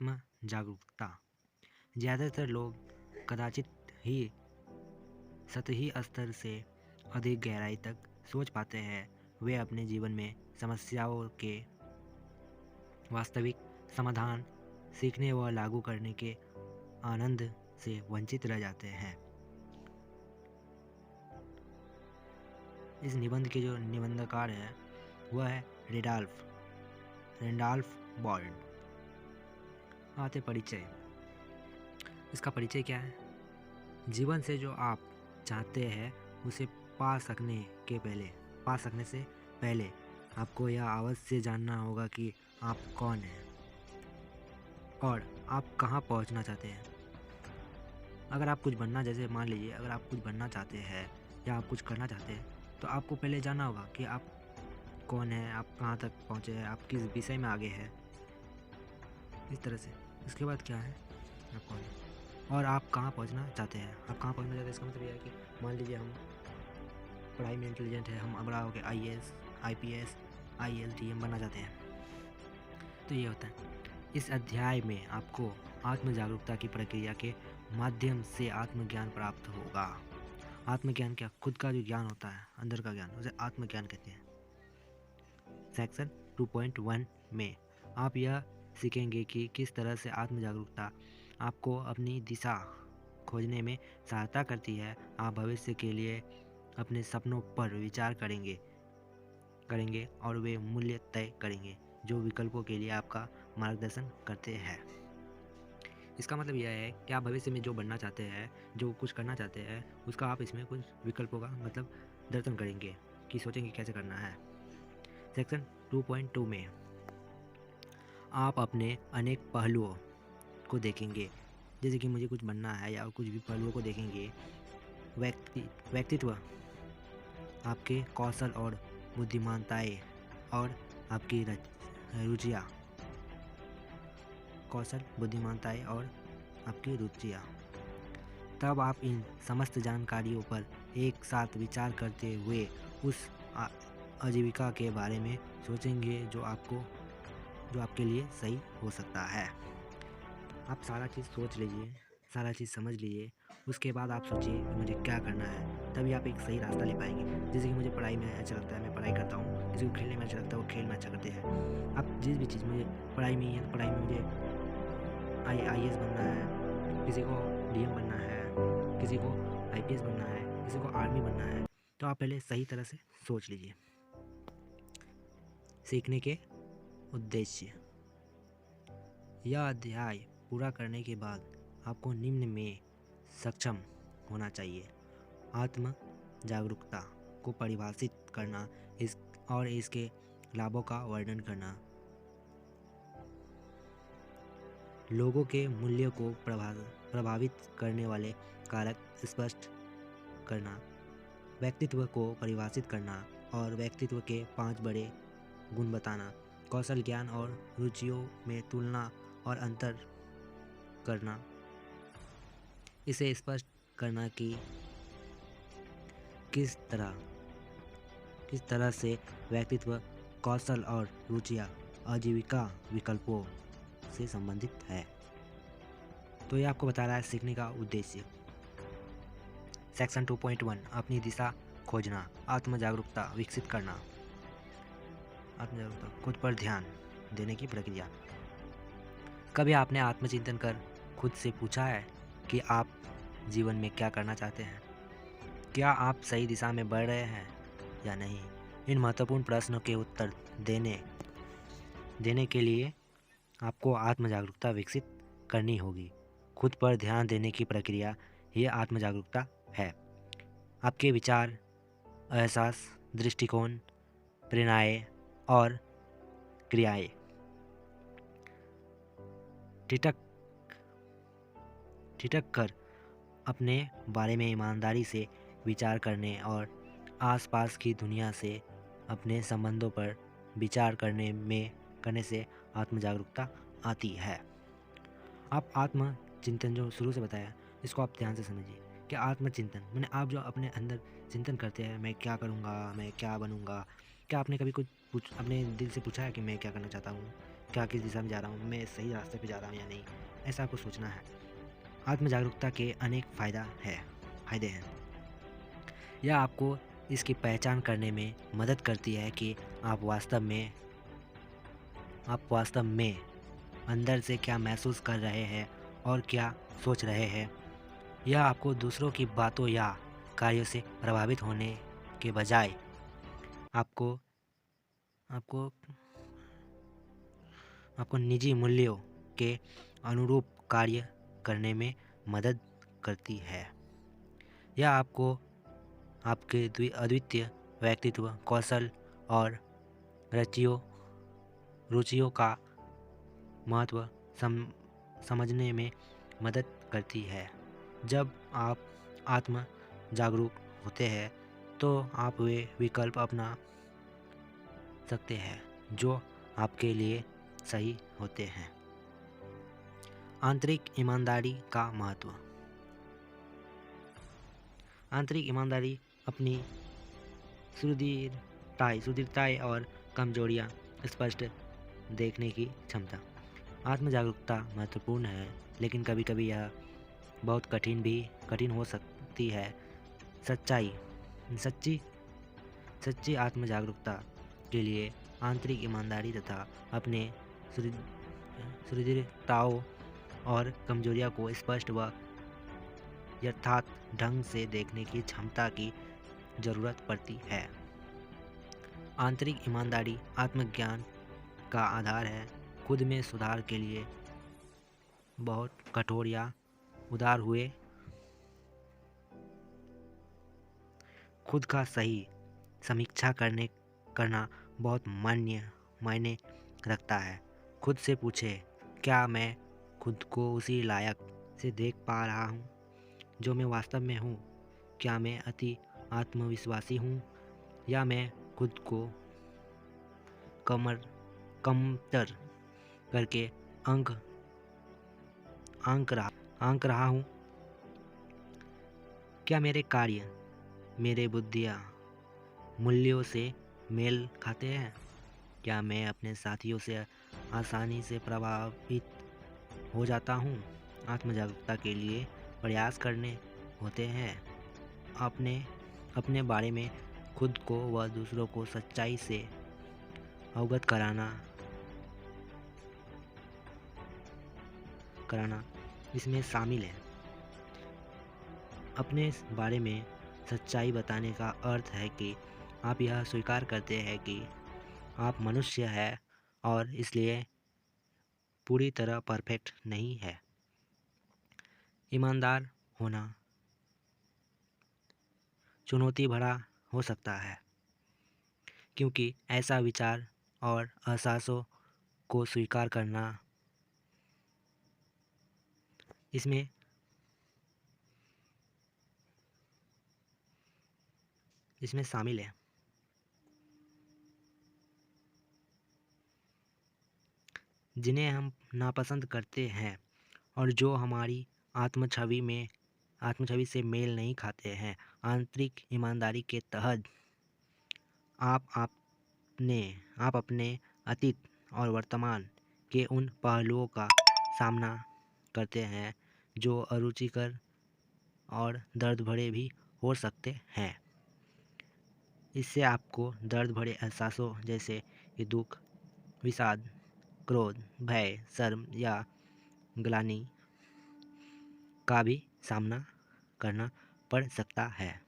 आत्म जागरूकता। ज़्यादातर लोग कदाचित ही सतही स्तर से अधिक गहराई तक सोच पाते हैं। वे अपने जीवन में समस्याओं के वास्तविक समाधान सीखने व लागू करने के आनंद से वंचित रह जाते हैं। इस निबंध के जो निबंधकार है वह है रेंडॉल्फ बॉल्ड। आते परिचय। इसका परिचय क्या है? जीवन से जो आप चाहते हैं उसे पा सकने से पहले आपको यह अवश्य जानना होगा कि आप कौन हैं और आप कहां पहुंचना चाहते हैं। अगर आप कुछ बनना, जैसे मान लीजिए अगर आप कुछ बनना चाहते हैं या आप कुछ करना चाहते हैं तो आपको पहले जानना होगा कि आप कौन हैं, आप कहां तक पहुंचे हैं, आप किस विषय में आगे हैं, इस तरह से। इसके बाद क्या है, आप कौन हैं और आप कहाँ पहुंचना चाहते हैं। आप कहाँ पहुंचना चाहते हैं इसका मतलब यह है कि मान लीजिए हम पढ़ाई में इंटेलिजेंट है, हम बड़ा होकर IAS, IPS, IAS, DM बनना चाहते हैं, तो ये होता है। इस अध्याय में आपको आत्म जागरूकता की प्रक्रिया के माध्यम से आत्मज्ञान प्राप्त होगा। आत्मज्ञान क्या? खुद का जो ज्ञान होता है, अंदर का ज्ञान, उसे आत्मज्ञान कहते हैं। सेक्शन 2.1 में आप यह सीखेंगे कि किस तरह से आत्म जागरूकता आपको अपनी दिशा खोजने में सहायता करती है। आप भविष्य के लिए अपने सपनों पर विचार करेंगे और वे मूल्य तय करेंगे जो विकल्पों के लिए आपका मार्गदर्शन करते हैं। इसका मतलब यह है कि आप भविष्य में जो बनना चाहते हैं, जो कुछ करना चाहते हैं, उसका आप इसमें कुछ विकल्पों का मतलब दर्शन करेंगे कि सोचेंगे कैसे करना है। सेक्शन 2.2 में आप अपने अनेक पहलुओं को देखेंगे, जैसे कि मुझे कुछ बनना है या कुछ भी पहलुओं को देखेंगे। व्यक्तित्व, आपके कौशल और बुद्धिमानताएं और आपकी रुचियाँ। तब आप इन समस्त जानकारियों पर एक साथ विचार करते हुए उस आजीविका के बारे में सोचेंगे जो आपके लिए सही हो सकता है। आप सारा चीज़ सोच लीजिए, सारा चीज़ समझ लीजिए, उसके बाद आप सोचिए कि मुझे क्या करना है, तभी आप एक सही रास्ता ले पाएंगे। जैसे कि मुझे पढ़ाई में अच्छा लगता है, मैं पढ़ाई करता हूँ। किसी को खेलने में अच्छा लगता है, वो खेल में अच्छा करते हैं। आप जिस भी चीज़, मुझे पढ़ाई में ही है, पढ़ाई में मुझे IAS बनना है, किसी को DM बनना है, किसी को IPS बनना है, किसी को आर्मी बनना है, तो आप पहले सही तरह से सोच लीजिए। सीखने के उद्देश्य। यह अध्याय पूरा करने के बाद आपको निम्न में सक्षम होना चाहिए: आत्म जागरूकता को परिभाषित करना और इसके लाभों का वर्णन करना, लोगों के मूल्यों को प्रभावित करने वाले कारक स्पष्ट करना, व्यक्तित्व को परिभाषित करना और व्यक्तित्व के 5 बड़े गुण बताना, कौशल, ज्ञान और रुचियों में तुलना और अंतर करना, इसे स्पष्ट करना कि किस तरह से व्यक्तित्व, कौशल और रुचियाँ आजीविका विकल्पों से संबंधित है। तो ये आपको बता रहा है सीखने का उद्देश्य। सेक्शन 2.1 अपनी दिशा खोजना, आत्म जागरूकता विकसित करना। आत्म जागरूकता, खुद पर ध्यान देने की प्रक्रिया। कभी आपने आत्मचिंतन कर खुद से पूछा है कि आप जीवन में क्या करना चाहते हैं? क्या आप सही दिशा में बढ़ रहे हैं या नहीं? इन महत्वपूर्ण प्रश्नों के उत्तर देने के लिए आपको आत्म जागरूकता विकसित करनी होगी। खुद पर ध्यान देने की प्रक्रिया ये आत्म जागरूकता है। आपके विचार, एहसास, दृष्टिकोण, प्रेरणाएं और क्रियाएं ठिठक कर अपने बारे में ईमानदारी से विचार करने और आसपास की दुनिया से अपने संबंधों पर विचार करने से आत्म जागरूकता आती है। आप आत्मचिंतन जो शुरू से बताया, इसको आप ध्यान से समझिए कि आत्मचिंतन मैंने आप जो अपने अंदर चिंतन करते हैं, मैं क्या करूँगा, मैं क्या बनूँगा। क्या आपने कभी कुछ अपने दिल से पूछा है कि मैं क्या करना चाहता हूँ? क्या किस दिशा में जा रहा हूँ, मैं सही रास्ते पे जा रहा हूँ या नहीं, ऐसा आपको सोचना है। आत्म जागरूकता के अनेक फायदे हैं। यह आपको इसकी पहचान करने में मदद करती है कि आप वास्तव में अंदर से क्या महसूस कर रहे हैं और क्या सोच रहे हैं। यह आपको दूसरों की बातों या कार्यों से प्रभावित होने के बजाय आपको आपको आपको निजी मूल्यों के अनुरूप कार्य करने में मदद करती है। यह आपको आपके अद्वितीय व्यक्तित्व, कौशल और रुचियों का महत्व समझने में मदद करती है। जब आप आत्म जागरूक होते हैं तो आप वे विकल्प अपना सकते हैं जो आपके लिए सही होते हैं। आंतरिक ईमानदारी का महत्व। आंतरिक ईमानदारी अपनी सुदृढ़ताई और कमजोरियां स्पष्ट देखने की क्षमता। आत्म जागरूकता महत्वपूर्ण है, लेकिन कभी कभी यह बहुत कठिन हो सकती है। सच्ची आत्म जागरूकता के लिए आंतरिक ईमानदारी तथा अपने सुदृढ़ताओं और कमजोरियों को स्पष्ट व यथार्थ ढंग से देखने की क्षमता की जरूरत पड़ती है। आंतरिक ईमानदारी आत्मज्ञान का आधार है। खुद में सुधार के लिए बहुत कठोर या उदार हुए खुद का सही समीक्षा करना बहुत मायने रखता है। खुद से पूछे, क्या मैं खुद को उसी लायक से देख पा रहा हूँ जो मैं वास्तव में हूँ? क्या मैं अति आत्मविश्वासी हूँ या मैं खुद को कमतर करके आंक रहा हूँ? क्या मेरे कार्य मेरे बुद्धियाँ मूल्यों से मेल खाते हैं? क्या मैं अपने साथियों से आसानी से प्रभावित हो जाता हूँ? आत्मजागरूकता के लिए प्रयास करने होते हैं अपने बारे में खुद को व दूसरों को सच्चाई से अवगत कराना इसमें शामिल है। अपने बारे में सच्चाई बताने का अर्थ है कि आप यह स्वीकार करते हैं कि आप मनुष्य हैं और इसलिए पूरी तरह परफेक्ट नहीं है। ईमानदार होना चुनौती भरा हो सकता है, क्योंकि ऐसा विचार और एहसासों को स्वीकार करना इसमें शामिल है। जिन्हें हम नापसंद करते हैं और जो हमारी आत्म छवि से मेल नहीं खाते हैं। आंतरिक ईमानदारी के तहत आप अपने अतीत और वर्तमान के उन पहलुओं का सामना करते हैं जो अरुचिकर और दर्द भरे भी हो सकते हैं। इससे आपको दर्द भरे एहसासों जैसे कि दुख, विषाद, क्रोध, भय, शर्म या ग्लानि का भी सामना करना पड़ सकता है।